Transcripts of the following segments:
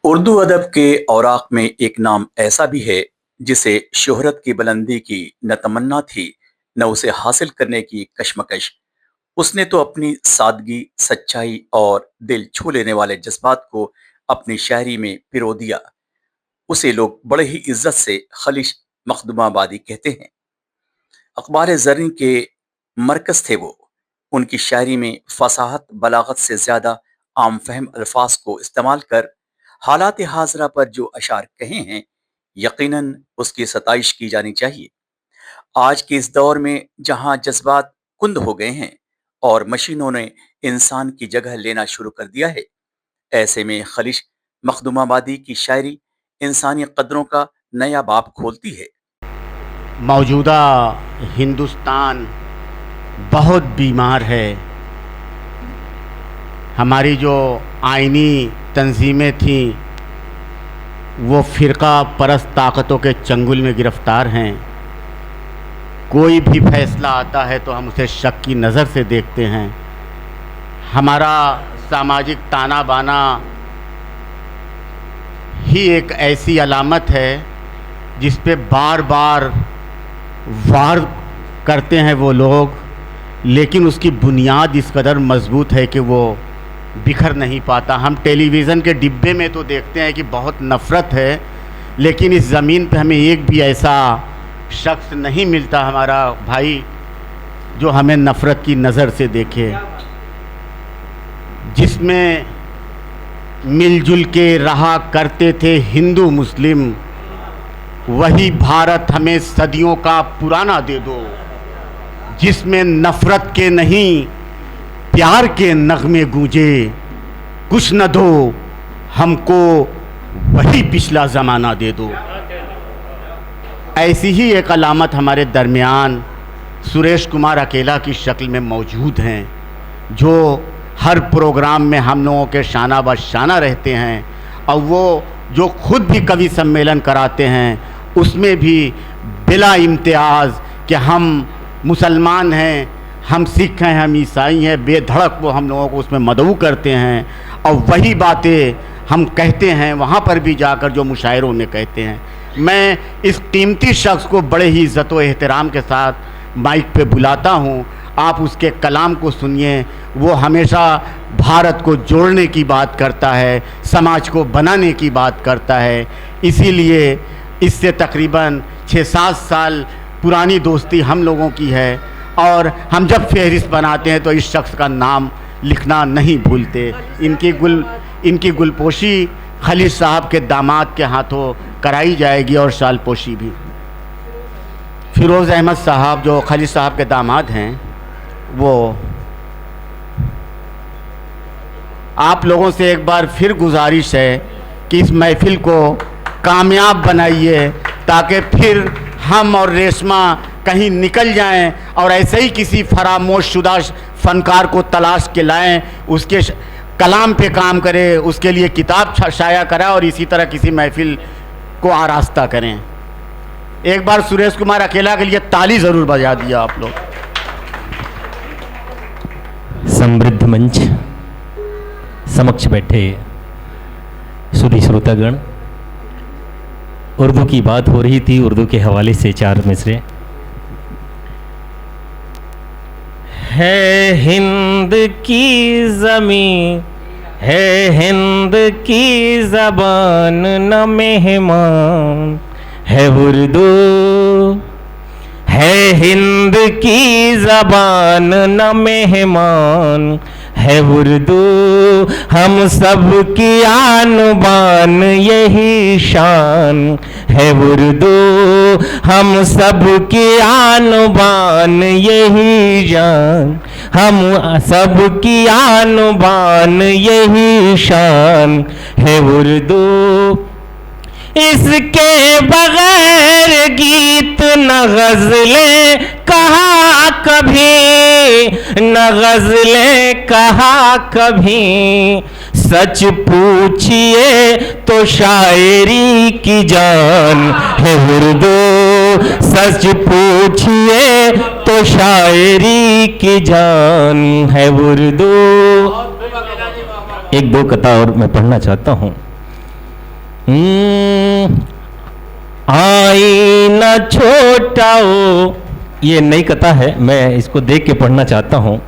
उर्दू अदब के औराक में एक नाम ऐसा भी है जिसे शोहरत की बुलंदी की न तमन्ना थी न उसे हासिल करने की कश्मकश। उसने तो अपनी सादगी, सच्चाई और दिल छू लेने वाले जज्बात को अपनी शायरी में पिरो दिया। उसे लोग बड़े ही इज्जत से खलिश मखदूमाबादी कहते हैं। अखबार जर्नी के मरकज थे वो। उनकी शायरी में फसाहत, बलागत से ज्यादा आम फहम अल्फाज को इस्तेमाल कर हालात हाजरा पर जो अशार कहे हैं, यकीनन उसकी सताइश की जानी चाहिए। आज के इस दौर में जहां जज्बात कुंद हो गए हैं और मशीनों ने इंसान की जगह लेना शुरू कर दिया है, ऐसे में खलिश मखदूमाबादी की शायरी इंसानी कदरों का नया बाब खोलती है। मौजूदा हिंदुस्तान बहुत बीमार है। हमारी जो आइनी तंजीमें थीं वो फ़िरका परस्त ताकतों के चंगुल में गिरफ़्तार हैं। कोई भी फैसला आता है तो हम उसे शक की नज़र से देखते हैं। हमारा सामाजिक ताना बाना ही एक ऐसी अलामत है जिस पे बार बार वार करते हैं वो लोग, लेकिन उसकी बुनियाद इस कदर मजबूत है कि वो बिखर नहीं पाता। हम टेलीविज़न के डिब्बे में तो देखते हैं कि बहुत नफ़रत है, लेकिन इस ज़मीन पे हमें एक भी ऐसा शख्स नहीं मिलता हमारा भाई जो हमें नफ़रत की नज़र से देखे। जिसमें मिलजुल के रहा करते थे हिंदू मुस्लिम, वही भारत हमें सदियों का पुराना दे दो। जिसमें नफ़रत के नहीं प्यार के नगमे गूंजे, कुछ न दो हमको वही पिछला ज़माना दे दो। ऐसी ही एक अलामत हमारे दरमियान सुरेश कुमार अकेला की शक्ल में मौजूद हैं, जो हर प्रोग्राम में हम लोगों के शाना बशाना रहते हैं। और वो जो खुद भी कवि सम्मेलन कराते हैं उसमें भी बिला इम्तियाज़ कि हम मुसलमान हैं, हम सिख हैं, हम ईसाई हैं, बेधड़क वो हम लोगों को उसमें मदऊ करते हैं। और वही बातें हम कहते हैं वहाँ पर भी जाकर जो मुशायरों में कहते हैं। मैं इस कीमती शख्स को बड़े ही इज़्ज़त व एहतराम के साथ माइक पे बुलाता हूँ। आप उसके कलाम को सुनिए। वो हमेशा भारत को जोड़ने की बात करता है, समाज को बनाने की बात करता है। इसीलिए इससे तकरीबन 6-7 साल पुरानी दोस्ती हम लोगों की है, और हम जब फहरिस्त बनाते हैं तो इस शख्स का नाम लिखना नहीं भूलते। इनकी गुलपोशी खलील साहब के दामाद के हाथों कराई जाएगी, और शालपोशी भी। फ़िरोज़ अहमद साहब जो खलील साहब के दामाद हैं, वो आप लोगों से एक बार फिर गुजारिश है कि इस महफ़िल को कामयाब बनाइए, ताकि फिर हम और रेशमा कहीं निकल जाएं और ऐसे ही किसी फरामोश शुदा फ़नकार को तलाश के लाएं, उसके कलाम पे काम करें, उसके लिए किताब शाया करें और इसी तरह किसी महफ़िल को आरास्ता करें। एक बार सुरेश कुमार अकेला के लिए ताली ज़रूर बजा दिया आप लोग। समृद्ध मंच समक्ष बैठे सुधी श्रोतागण, उर्दू की बात हो रही थी। उर्दू के हवाले से 4 मिसरे। है हिंद की ज़मीं, है हिंद की ज़बान न मेहमान, है उर्दू है हिंद की ज़बान न मेहमान, है उर्दू हम सब की आन बान यही शान, है उर्दू हम सब की आन बान यही जान, हम सब की आन बान यही शान, है उर्दू। इसके बगैर गीत न गज़लें कहा कभी, न गज़लें कहा कभी, सच पूछिए तो शायरी की जान, है उर्दू। सच पूछिए तो शायरी की जान, है उर्दू। 1-2 कथा और मैं पढ़ना चाहता हूँ। आईना छोटा हो, ये नई कथा है, मैं इसको देख के पढ़ना चाहता हूँ।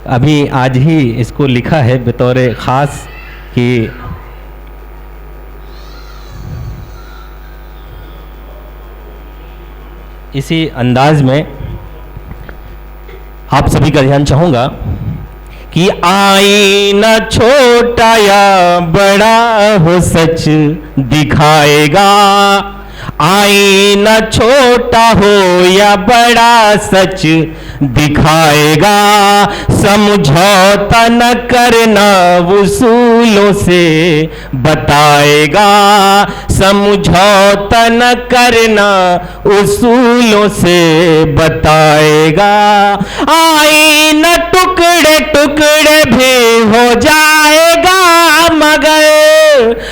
अभी आज ही इसको लिखा है बतौर ख़ास कि इसी अंदाज में आप सभी का ध्यान चाहूँगा कि आईना छोटा या बड़ा हो सच दिखाएगा, आईना छोटा हो या बड़ा सच दिखाएगा, समझौता न करना उसूलों से बताएगा, समझौता न करना उसूलों से बताएगा। आईना टुकड़े टुकड़े भी हो जाएगा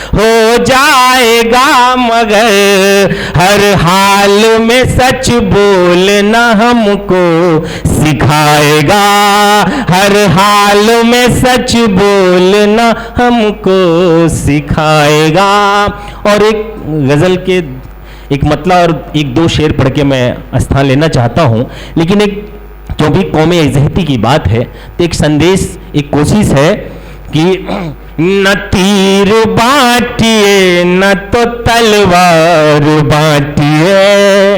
हो जाएगा मगर हर हाल में सच बोलना हमको सिखाएगा, हर हाल में सच बोलना हमको सिखाएगा। और एक गज़ल के एक मतलब और एक दो शेर पढ़ के मैं स्थान लेना चाहता हूँ, लेकिन एक जो भी कौमी इज़्ज़ती की बात है तो एक संदेश, एक कोशिश है कि न तीर बांटिए न तो तलवार बांटिए,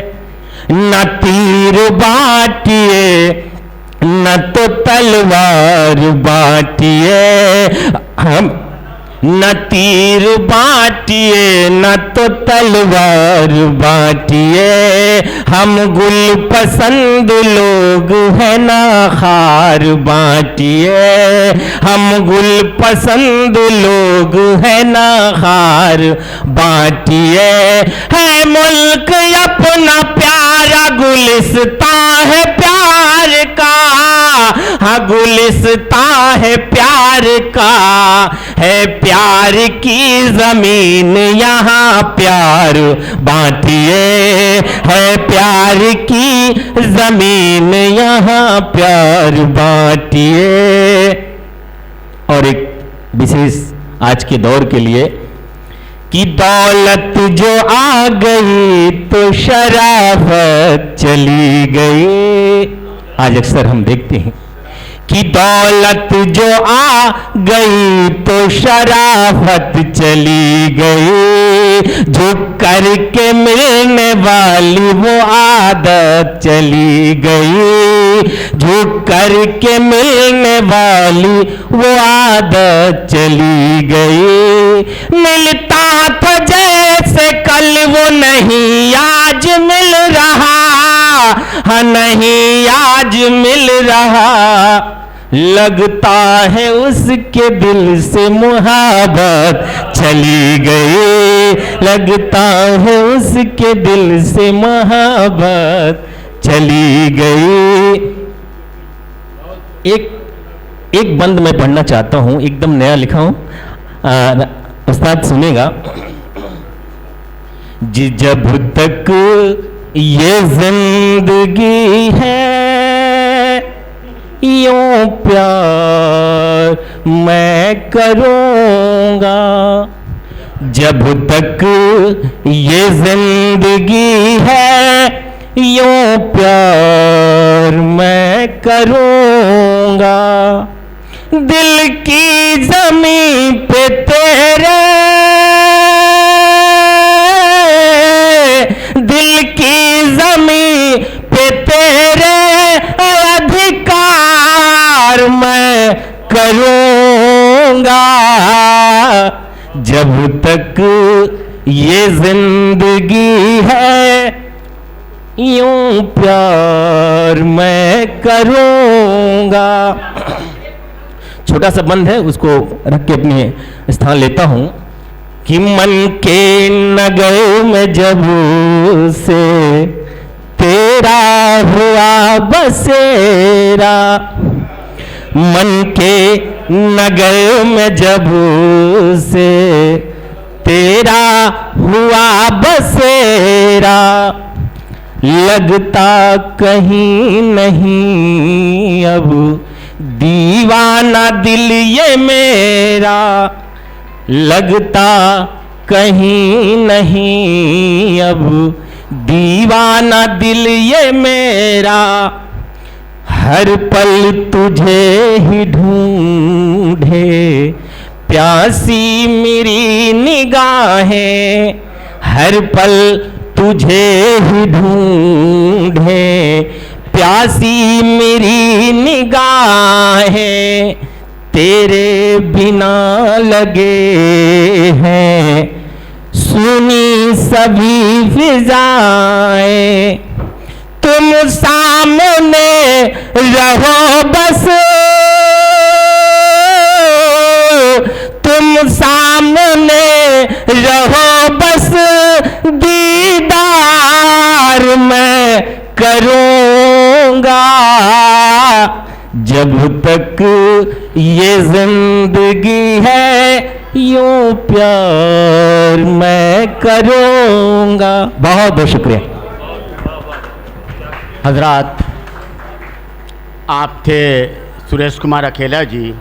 न तीर बांटिए न तो तलवार बांटिए, हम न तीर बांटिए न तो तलवार बांटिए, हम गुल पसंद लोग हैं ना खार बांटिए, हम गुल पसंद लोग हैं ना खार बांटिए। है मुल्क अपना प्यारा गुलिस्तां है प्यार का, हाँ गुलिस्तां है प्यार का, है प्यार की जमीन यहाँ प्यार बांटिए, है प्यार की जमीन यहाँ प्यार बांटिए। और एक विशेष आज के दौर के लिए कि दौलत जो आ गई तो शराफत चली गई। आज अक्सर हम देखते हैं कि दौलत जो आ गई तो शराफत चली गई, झुक करके मिलने वाली वो आदत चली गई, झुक करके मिलने वाली वो आदत चली गई। मिलता था जैसे कल वो नहीं आज मिल रहा, हाँ नहीं आज मिल रहा, लगता है उसके दिल से मुहब्बत चली गई, लगता है उसके दिल से मुहब्बत चली गई। एक बंद मैं पढ़ना चाहता हूँ, एकदम नया लिखा हूँ, उस्ताद सुनेगा। जब तक ये जिंदगी है यूं प्यार मैं करूँगा, जब तक ये जिंदगी है यूं प्यार मैं करूँगा, दिल की जमीन पे तेरे, दिल की जमीन पे तेरे अधिकार मैं करूँगा, जब तक ये जिंदगी है यूं प्यार मैं करूँगा। छोटा सा बंद है, उसको रख के अपने स्थान लेता हूँ कि मन के नगर में जब से तेरा हुआ बसेरा, मन के नगर में जब से तेरा हुआ बसेरा, लगता कहीं नहीं अब दीवाना दिल ये मेरा, लगता कहीं नहीं अब दीवाना दिल ये मेरा, हर पल तुझे ही ढूंढे, प्यासी मेरी निगाहें हर पल तुझे ही ढूंढे, प्यासी मेरी निगाहें तेरे बिना लगे हैं, सुनी सभी फिजाएं, तुम सामने रहो बस, तुम सामने रहो बस, दीदार मैं करूँगा, जब तक ये जिंदगी है यूं प्यार मैं करूँगा। बहुत बहुत शुक्रिया। हजरात, आप थे सुरेश कुमार अकेला जी।